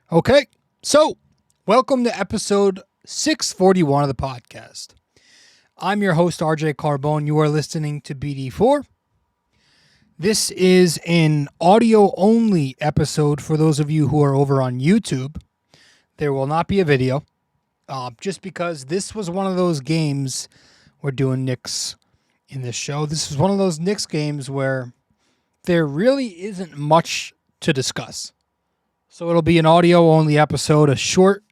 Okay, so welcome to episode 641 of the podcast. I'm your host, RJ Carbone. You are listening to BD4. This is an audio-only episode for those of you who are over on YouTube. There will not be a video, just because this was one of those games. We're doing Knicks in this show. This is one of those Knicks games where there really isn't much to discuss. So it'll be an audio-only episode, a short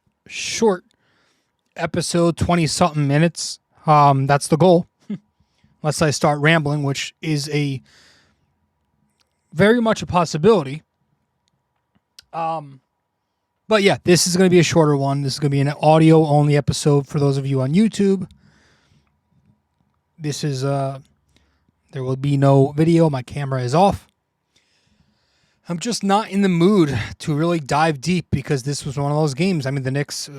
episode, 20-something minutes. That's the goal. Unless I start rambling, which is a very much a possibility. But yeah, this is going to be a shorter one. This is going to be an audio-only episode for those of you on YouTube. This is, there will be no video. My camera is off. I'm just not in the mood to really dive deep because this was one of those games. I mean, the Knicks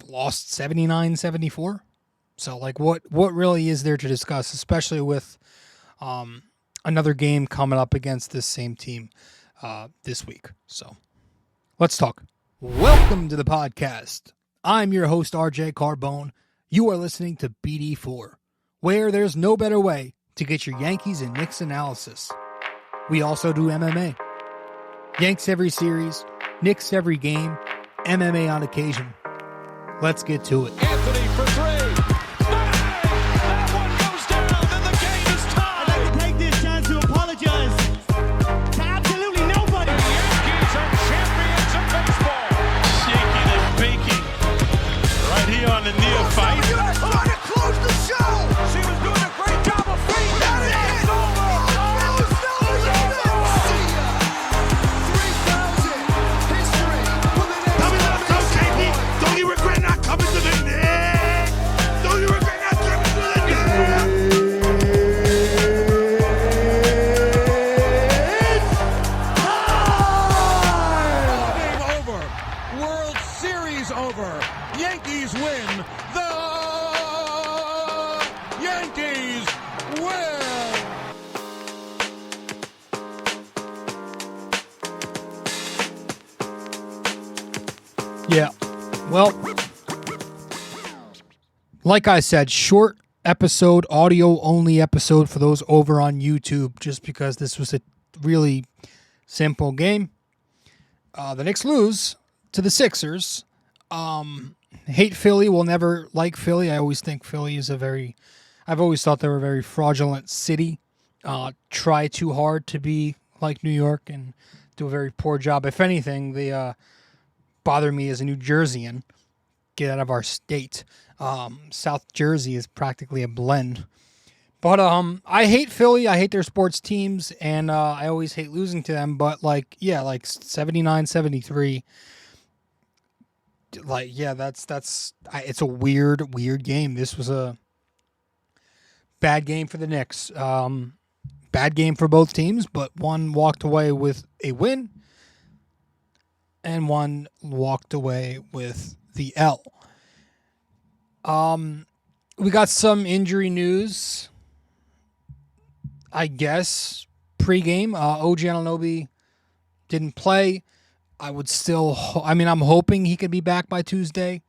lost 79-74. So, like, what really is there to discuss, especially with another game coming up against this same team this week? So, let's talk. Welcome to the podcast. I'm your host, RJ Carbone. You are listening to BD4, where there's no better way to get your Yankees and Knicks analysis. We also do MMA. Yanks every series, Knicks every game, MMA on occasion. Let's get to it. Anthony for three. Bang! That one goes down, and the game is tied. I'd like to take this chance to apologize to absolutely nobody. The Yankees are champions of baseball. Shaking and baking. Right here on the neophyte. You guys trying to close the show. She was doing a great job of feeding that. It's over. Don't you regret not coming to the Knicks? Don't you regret not coming to the Knicks? Game over. World Series over. Yankees win. The Yankees win. Yeah. Well, like I said, short episode, audio-only episode for those over on YouTube, just because this was a really simple game. The Knicks lose to the Sixers. Hate Philly, will never like Philly. I always think Philly is I've always thought they were a very fraudulent city. Try too hard to be like New York and do a very poor job. If anything, they bother me as a New Jerseyan. Get out of our state. South Jersey is practically a blend. But I hate Philly. I hate their sports teams, and I always hate losing to them. But, like 79-73. Like, yeah, it's a weird game. This was a bad game for the Knicks. Bad game for both teams, but one walked away with a win, and one walked away with the L. We got some injury news, I guess, pregame. OG Anunoby didn't play. I'm hoping he could be back by Tuesday.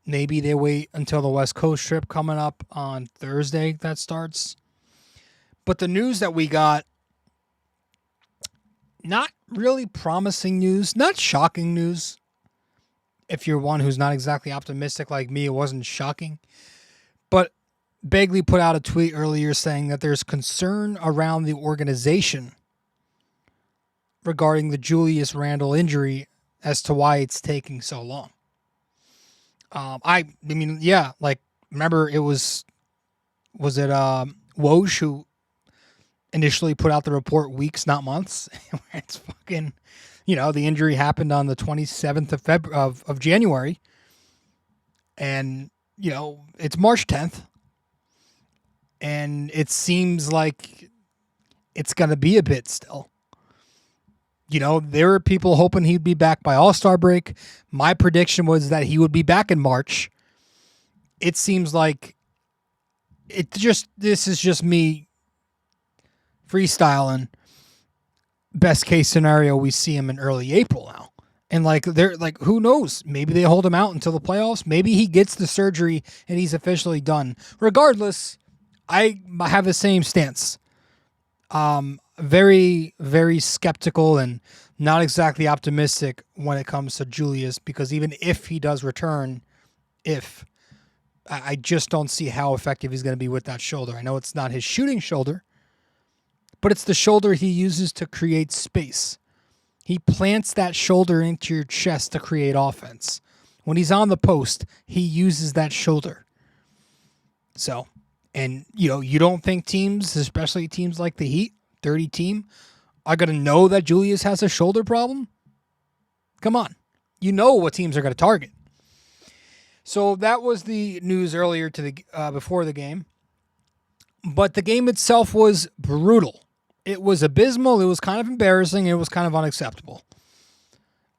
Maybe they wait until the West Coast trip coming up on Thursday that starts. But the news that we got, not really promising news, not shocking news. If you're one who's not exactly optimistic like me, it wasn't shocking. But Bagley put out a tweet earlier saying that there's concern around the organization regarding the Julius Randle injury as to why it's taking so long. Remember it was it Woj who initially put out the report weeks, not months. It's fucking, the injury happened on the 27th of January. And, it's March 10th. And it seems like it's going to be a bit still. There were people hoping he'd be back by All-Star break. My prediction was that he would be back in March. It seems like this is just me freestyling. best case scenario, we see him in early April now. And they're like, who knows? Maybe they hold him out until the playoffs. Maybe he gets the surgery and he's officially done. Regardless, I have the same stance. Very, very skeptical and not exactly optimistic when it comes to Julius, because even if he does return, I just don't see how effective he's going to be with that shoulder. I know it's not his shooting shoulder, but it's the shoulder he uses to create space. He plants that shoulder into your chest to create offense. When he's on the post, he uses that shoulder. So, and you don't think teams, especially teams like the Heat, 30 team, are going to know that Julius has a shoulder problem? Come on. You know what teams are going to target. So that was the news earlier before the game. But the game itself was brutal. It was abysmal. It was kind of embarrassing. It was kind of unacceptable.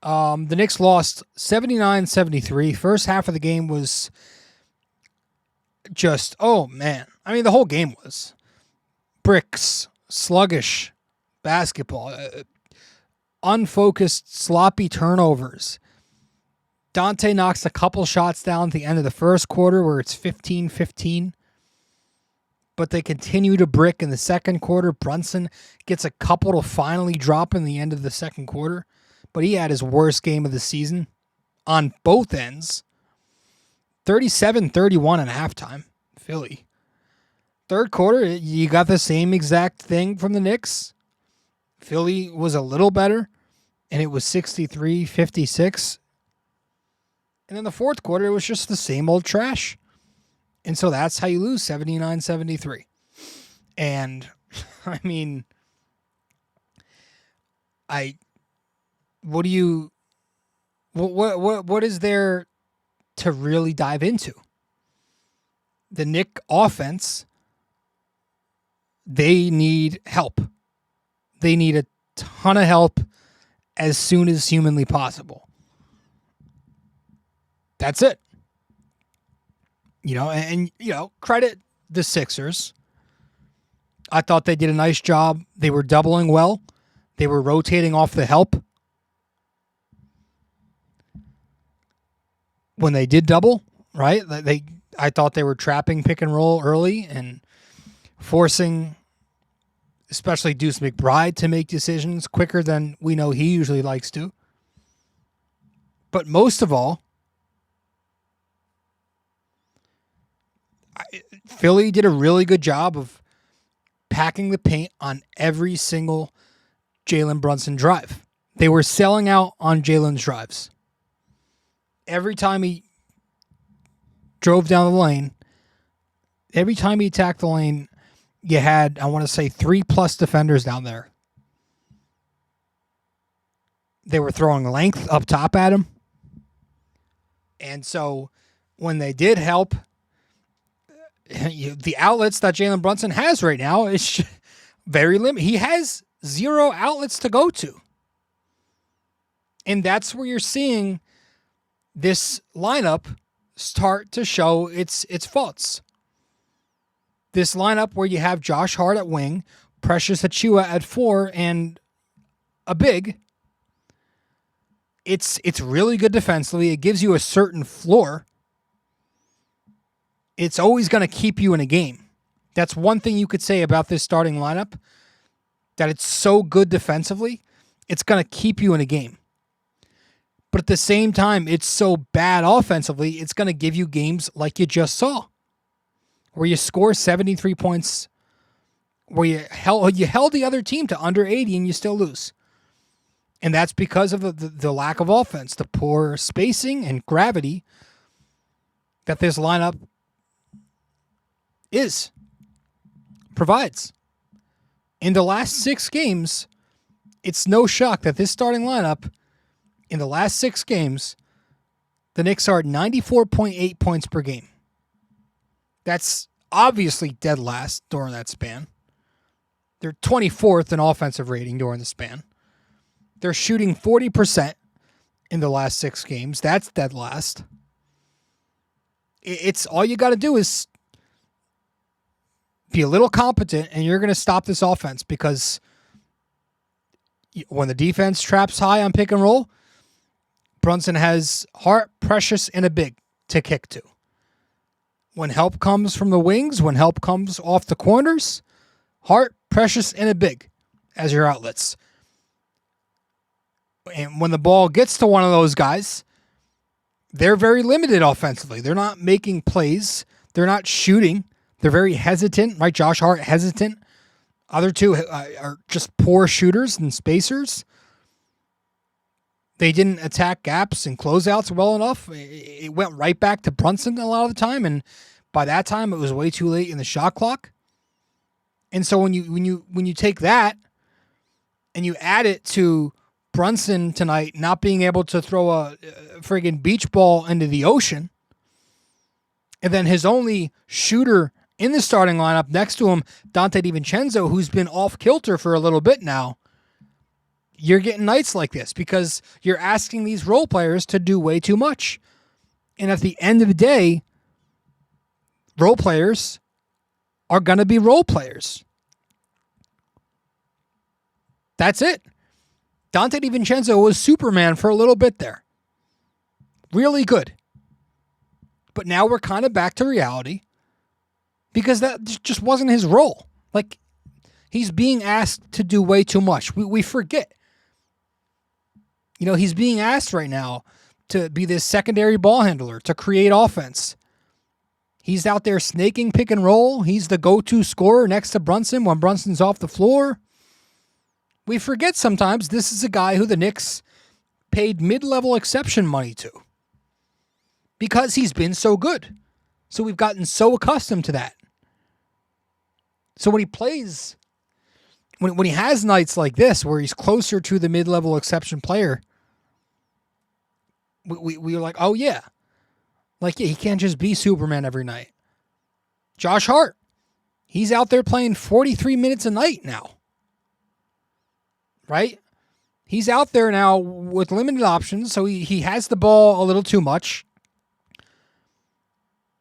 The Knicks lost 79-73. First half of the game was just, oh man. I mean, the whole game was bricks, sluggish basketball, unfocused, sloppy turnovers. Dante knocks a couple shots down at the end of the first quarter where it's 15-15. But they continue to brick in the second quarter. Brunson gets a couple to finally drop in the end of the second quarter. But he had his worst game of the season on both ends. 37-31 at halftime, Philly. Third quarter, you got the same exact thing from the Knicks. Philly was a little better, and it was 63-56. And then the fourth quarter, it was just the same old trash. And so that's how you lose 79-73. And I mean, what is there to really dive into? The Knick offense, they need help. They need a ton of help as soon as humanly possible. That's it. Credit the Sixers. I thought they did a nice job. They were doubling well. They were rotating off the help. When they did double, right? I thought they were trapping pick and roll early and forcing, especially Deuce McBride, to make decisions quicker than we know he usually likes to. But most of all, Philly did a really good job of packing the paint on every single Jalen Brunson drive. They were selling out on Jalen's drives. Every time he drove down the lane, every time he attacked the lane, you had, I want to say, 3+ defenders down there. They were throwing length up top at him. And so when they did help, the outlets that Jalen Brunson has right now is very limited. He has 0 outlets to go to. And that's where you're seeing this lineup start to show its faults. This lineup where you have Josh Hart at wing, Precious Achiuwa at 4, and a big. It's really good defensively. It gives you a certain floor. It's always going to keep you in a game. That's one thing you could say about this starting lineup, that it's so good defensively, it's going to keep you in a game. But at the same time, it's so bad offensively, it's going to give you games like you just saw, where you score 73 points, where you held the other team to under 80 and you still lose. And that's because of the lack of offense, the poor spacing and gravity that this lineup provides. In the last 6 games, it's no shock that this starting lineup, in the last 6 games, the Knicks are at 94.8 points per game. That's obviously dead last during that span. They're 24th in offensive rating during the span. They're shooting 40% in the last 6 games. That's dead last. It's all you got to do is be a little competent, and you're going to stop this offense, because When the defense traps high on pick and roll, Brunson has Hart, Precious, and a big to kick to. When help comes from the wings, when help comes off the corners, Hart, Precious, and a big as your outlets. And when the ball gets to one of those guys, they're very limited offensively. They're not making plays. They're not shooting. They're very hesitant, right? Josh Hart, hesitant. Other two are just poor shooters and spacers. They didn't attack gaps and closeouts well enough. It went right back to Brunson a lot of the time, and by that time it was way too late in the shot clock. And so when you take that and you add it to Brunson tonight not being able to throw a friggin' beach ball into the ocean, and then his only shooter in the starting lineup next to him, Dante DiVincenzo, who's been off kilter for a little bit now, you're getting nights like this because you're asking these role players to do way too much. And at the end of the day, role players are going to be role players. That's it. Dante DiVincenzo was Superman for a little bit there. Really good. But now we're kind of back to reality because that just wasn't his role. Like, he's being asked to do way too much. We forget. You know, he's being asked right now to be this secondary ball handler, to create offense. He's out there snaking pick and roll. He's the go-to scorer next to Brunson when Brunson's off the floor. We forget sometimes this is a guy who the Knicks paid mid-level exception money to because he's been so good. So we've gotten so accustomed to that. So when he plays, when he has nights like this where he's closer to the mid-level exception player, we were like, oh yeah. Like, yeah, he can't just be Superman every night. Josh Hart, he's out there playing 43 minutes a night now. Right? He's out there now with limited options, so he has the ball a little too much.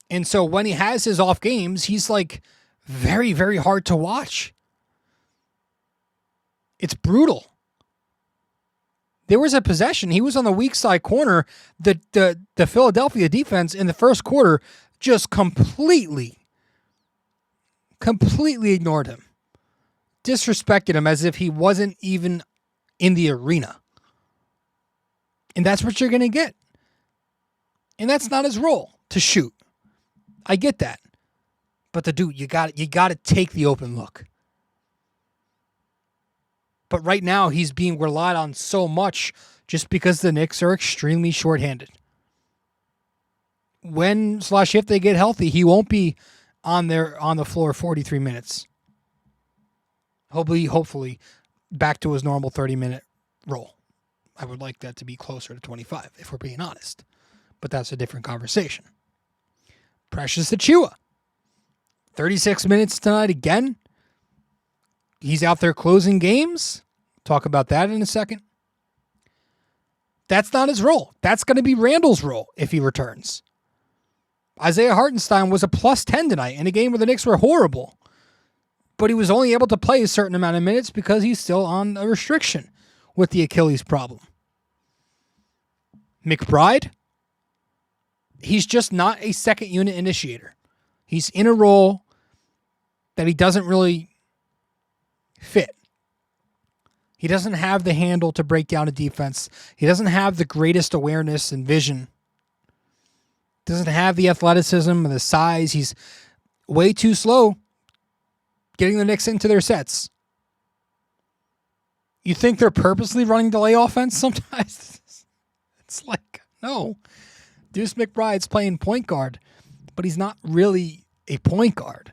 And so when he has his off games, he's like very, very hard to watch. It's brutal. There was a possession. He was on the weak side corner. The Philadelphia defense in the first quarter just completely ignored him. Disrespected him as if he wasn't even in the arena. And that's what you're going to get. And that's not his role, to shoot. I get that. But the dude, you got to take the open look. But right now, he's being relied on so much just because the Knicks are extremely shorthanded. When/if they get healthy, he won't be on the floor 43 minutes. Hopefully, back to his normal 30-minute role. I would like that to be closer to 25, if we're being honest. But that's a different conversation. Precious Achiuwa. 36 minutes tonight again. He's out there closing games. Talk about that in a second. That's not his role. That's going to be Randall's role if he returns. Isaiah Hartenstein was a plus 10 tonight in a game where the Knicks were horrible. But he was only able to play a certain amount of minutes because he's still on a restriction with the Achilles problem. McBride, he's just not a second unit initiator. He's in a role that he doesn't really fit. He doesn't have the handle to break down a defense. He doesn't have the greatest awareness and vision. Doesn't have the athleticism and the size. He's way too slow getting the Knicks into their sets. You think they're purposely running delay offense sometimes? It's like, no. Deuce McBride's playing point guard, but he's not really a point guard.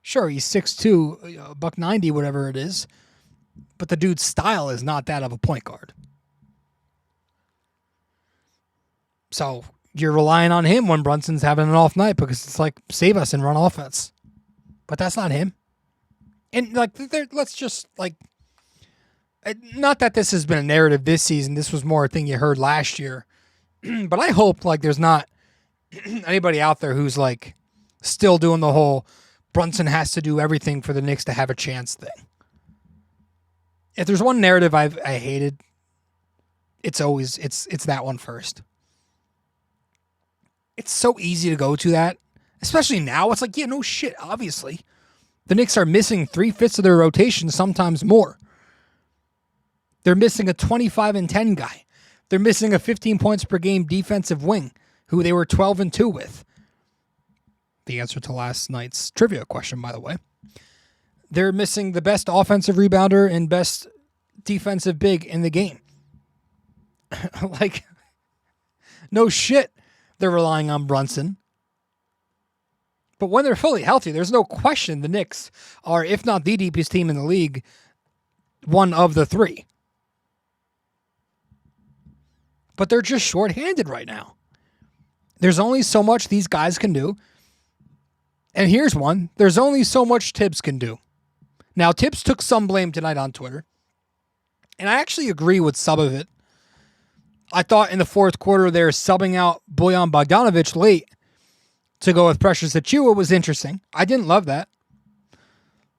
Sure, he's 6'2", $190, whatever it is, but the dude's style is not that of a point guard. So you're relying on him when Brunson's having an off night because it's like, save us and run offense. But that's not him. And like, let's just like, not that this has been a narrative this season. This was more a thing you heard last year. But I hope like there's not anybody out there who's like still doing the whole Brunson has to do everything for the Knicks to have a chance thing. If there's one narrative I hated, it's always it's that one first. It's so easy to go to that, especially now. It's like, yeah, no shit, obviously. The Knicks are missing 3/5 of their rotation, sometimes more. They're missing a 25-10 guy. They're missing a 15 points per game defensive wing, who they were 12-2 with. The answer to last night's trivia question, by the way. They're missing the best offensive rebounder and best defensive big in the game. Like, no shit, they're relying on Brunson. But when they're fully healthy, there's no question the Knicks are, if not the deepest team in the league, one of the three. But they're just shorthanded right now. There's only so much these guys can do. And here's one. There's only so much Thibs can do. Now, Thibs took some blame tonight on Twitter. And I actually agree with some of it. I thought in the fourth quarter they're subbing out Bojan Bogdanovic late to go with Precious Achiuwa was interesting. I didn't love that.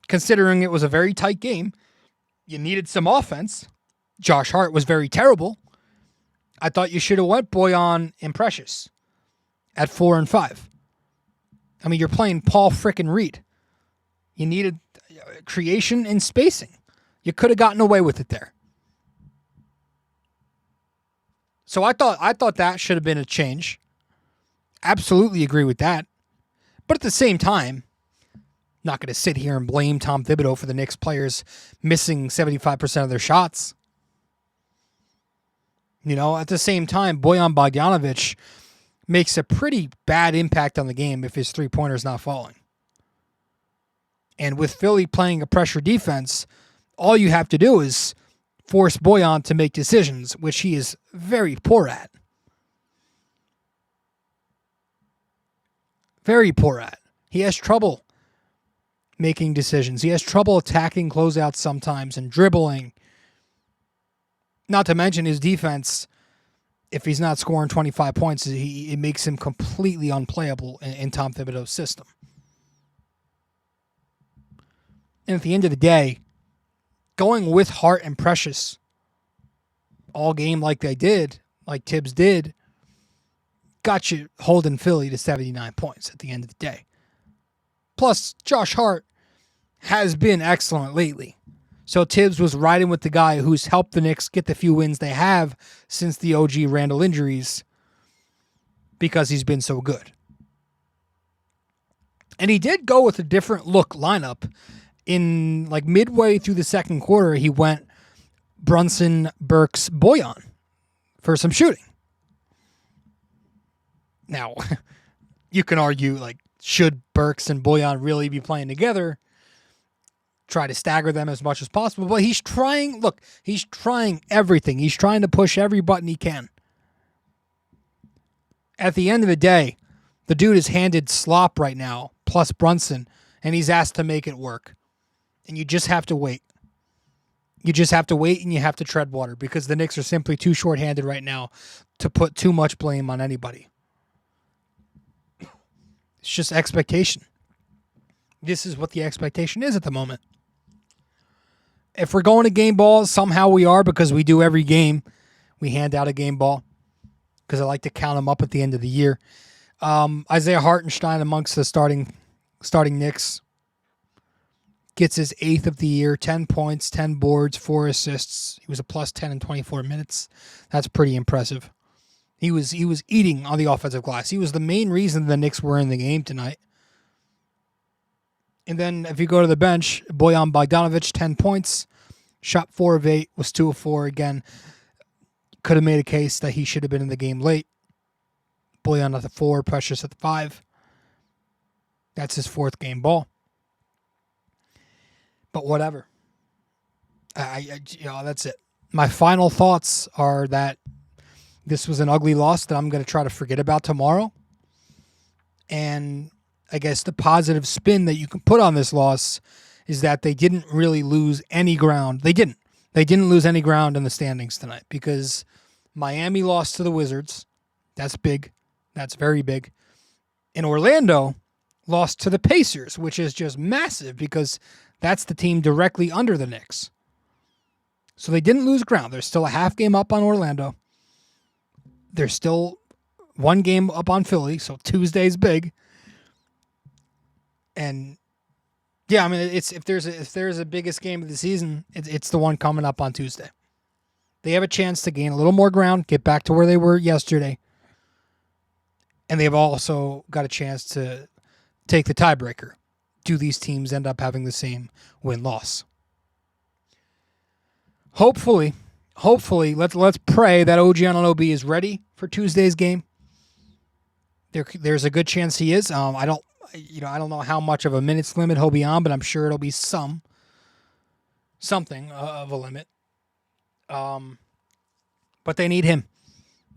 Considering it was a very tight game, you needed some offense. Josh Hart was very terrible. I thought you should have went Bojan and Precious at 4 and 5. I mean, you're playing Paul frickin' Reed. You needed creation and spacing. You could have gotten away with it there. So I thought that should have been a change. Absolutely agree with that. But at the same time, not going to sit here and blame Tom Thibodeau for the Knicks players missing 75% of their shots. You know, at the same time, Bojan Bogdanovic makes a pretty bad impact on the game if his three-pointer's not falling. And with Philly playing a pressure defense, all you have to do is force Bojan to make decisions, which he is very poor at. Very poor at. He has trouble making decisions. He has trouble attacking closeouts sometimes and dribbling. Not to mention his defense, if he's not scoring 25 points, it makes him completely unplayable in Tom Thibodeau's system. And at the end of the day, going with Hart and Precious all game like they did, like Thibs did, got you holding Philly to 79 points at the end of the day. Plus, Josh Hart has been excellent lately. So Thibs was riding with the guy who's helped the Knicks get the few wins they have since the OG Randall injuries because he's been so good. And he did go with a different look lineup. In like midway through the second quarter, he went Brunson, Burks, Bojan for some shooting. Now, you can argue, like, should Burks and Bojan really be playing together? Try to stagger them as much as possible. But he's trying everything. He's trying to push every button he can. At the end of the day, the dude is handed slop right now, plus Brunson, and he's asked to make it work. And you just have to wait. You just have to wait and you have to tread water because the Knicks are simply too shorthanded right now to put too much blame on anybody. It's just expectation. This is what the expectation is at the moment. If we're going to game ball, somehow we are because we do every game. We hand out a game ball because I like to count them up at the end of the year. Isaiah Hartenstein amongst the starting Knicks. Gets his 8th of the year, 10 points, 10 boards, 4 assists. He was a plus 10 in 24 minutes. That's pretty impressive. He was eating on the offensive glass. He was the main reason the Knicks were in the game tonight. And then if you go to the bench, Bojan Bogdanovic, 10 points, shot 4 of 8, was 2 of 4. Again, could have made a case that he should have been in the game late. Bojan at the 4, Precious at the 5. That's his 4th game ball. But whatever. That's it. My final thoughts are that this was an ugly loss that I'm going to try to forget about tomorrow. And I guess the positive spin that you can put on this loss is that they didn't really lose any ground. They didn't. They didn't lose any ground in the standings tonight because Miami lost to the Wizards. That's big. That's very big. And Orlando lost to the Pacers, which is just massive because that's the team directly under the Knicks. So they didn't lose ground. They're still a half game up on Orlando. They're still one game up on Philly, so Tuesday's big. And yeah, I mean, it's if there's a biggest game of the season, it's the one coming up on Tuesday. They have a chance to gain a little more ground, get back to where they were yesterday. And they've also got a chance to take the tiebreaker. Do these teams end up having the same win-loss? Hopefully, let's pray that OG Anunoby is ready for Tuesday's game. There's a good chance he is. I don't know how much of a minutes limit he'll be on, but I'm sure it'll be something of a limit. But they need him.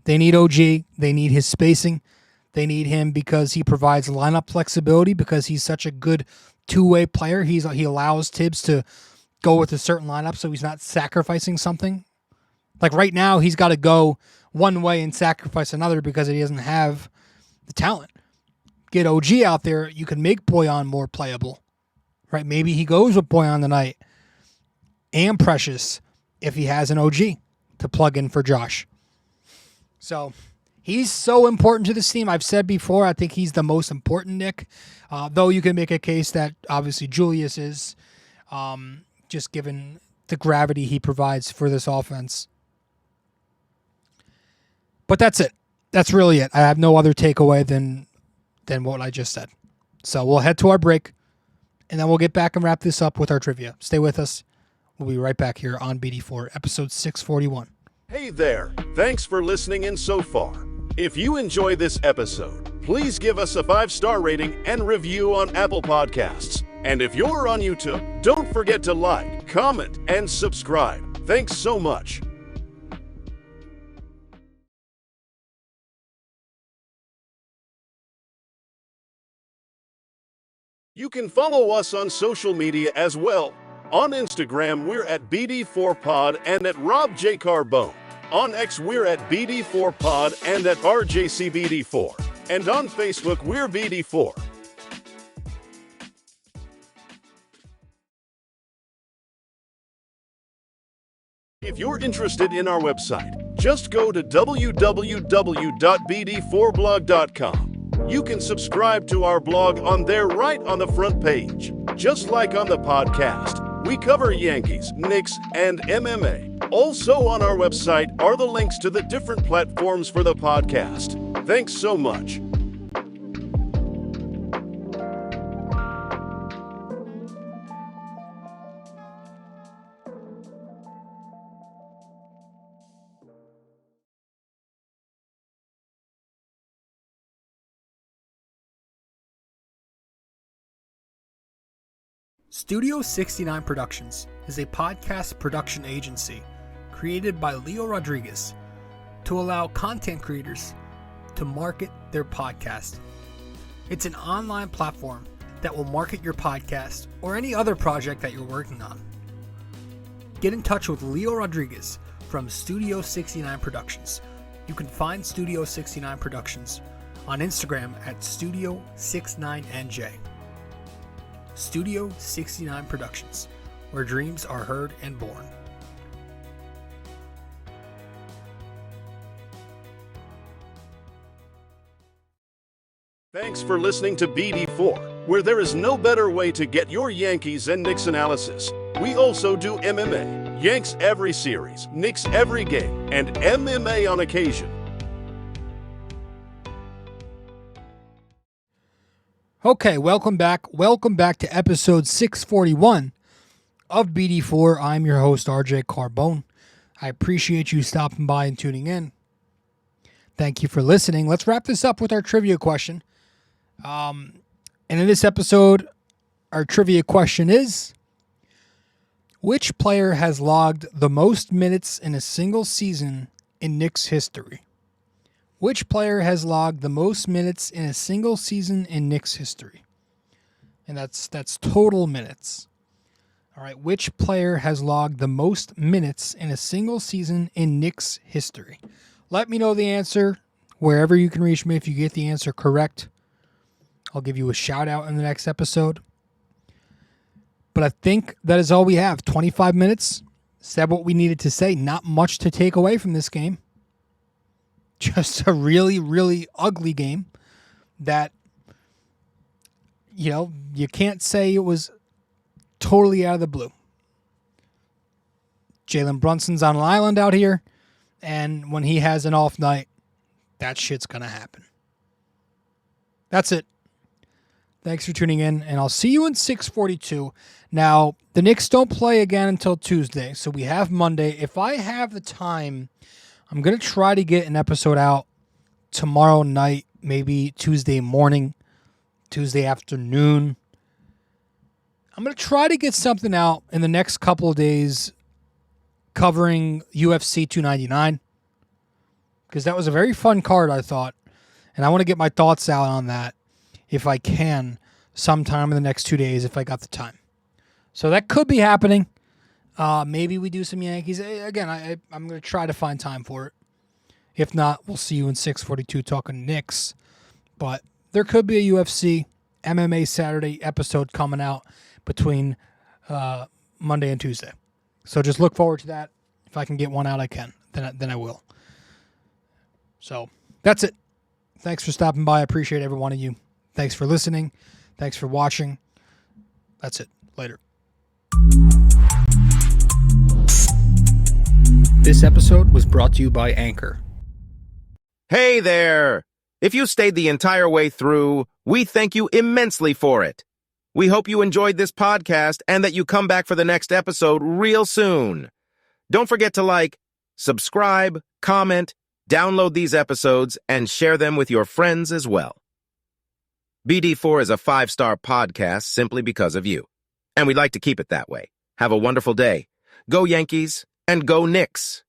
They need OG. They need his spacing. They need him because he provides lineup flexibility, because he's such a good two-way player. He allows Thibs to go with a certain lineup, so he's not sacrificing something. Like right now, he's got to go one way and sacrifice another because he doesn't have the talent. Get OG out there, you can make Boyan more playable. Right? Maybe he goes with Boyan tonight and Precious if he has an OG to plug in for Josh. So he's so important to this team. I've said before, I think he's the most important Knick. Though you can make a case that obviously Julius is, just given the gravity he provides for this offense. But that's it. That's really it. I have no other takeaway than what I just said. So we'll head to our break, and then we'll get back and wrap this up with our trivia. Stay with us. We'll be right back here on BD4, episode 641. Hey there, thanks for listening in so far. If you enjoy this episode, please give us a 5-star rating and review on Apple Podcasts. And if you're on YouTube, don't forget to like, comment, and subscribe. Thanks so much. You can follow us on social media as well. On Instagram, we're at BD4Pod and at Rob J. Carbone. On X, we're at BD4Pod and at RJCBD4. And on Facebook, we're BD4. If you're interested in our website, just go to www.bd4blog.com. You can subscribe to our blog on there right on the front page. Just like on the podcast, we cover Yankees, Knicks, and MMA. Also on our website are the links to the different platforms for the podcast. Thanks so much. Studio 69 Productions is a podcast production agency created by Leo Rodriguez to allow content creators to market their podcast. It's an online platform that will market your podcast or any other project that you're working on. Get in touch with Leo Rodriguez from Studio 69 Productions. You can find Studio 69 Productions on Instagram at Studio69NJ. Studio 69 Productions, where dreams are heard and born. Thanks for listening to BD4, where there is no better way to get your Yankees and Knicks analysis. We also do MMA, Yanks every series, Knicks every game, and MMA on occasion. Okay, welcome back. Welcome back to episode 641 of BD4. I'm your host, RJ Carbone. I appreciate you stopping by and tuning in. Thank you for listening. Let's wrap this up with our trivia question. And in this episode, our trivia question is, which player has logged the most minutes in a single season in Knicks history? Which player has logged the most minutes in a single season in Knicks history? And that's total minutes. All right, which player has logged the most minutes in a single season in Knicks history? Let me know the answer wherever you can reach me. If you get the answer correct, I'll give you a shout out in the next episode. But I think that is all we have. 25 minutes. Said what we needed to say. Not much to take away from this game. Just a really, really ugly game that, you can't say it was totally out of the blue. Jalen Brunson's on an island out here, and when he has an off night, that shit's going to happen. That's it. Thanks for tuning in, and I'll see you in 642. Now, the Knicks don't play again until Tuesday, so we have Monday. If I have the time, I'm going to try to get an episode out tomorrow night, maybe Tuesday morning, Tuesday afternoon. I'm going to try to get something out in the next couple of days covering UFC 299, because that was a very fun card, I thought, and I want to get my thoughts out on that if I can sometime in the next 2 days if I got the time. So that could be happening. Maybe we do some Yankees. Again, I'm going to try to find time for it. If not, we'll see you in 642 talking Knicks. But there could be a UFC MMA Saturday episode coming out between Monday and Tuesday. So just look forward to that. If I can get one out, I can. Then I will. So that's it. Thanks for stopping by. I appreciate every one of you. Thanks for listening. Thanks for watching. That's it. Later. This episode was brought to you by Anchor. Hey there! If you stayed the entire way through, we thank you immensely for it. We hope you enjoyed this podcast and that you come back for the next episode real soon. Don't forget to like, subscribe, comment, download these episodes, and share them with your friends as well. BD4 is a 5-star podcast simply because of you. And we'd like to keep it that way. Have a wonderful day. Go Yankees and go Knicks!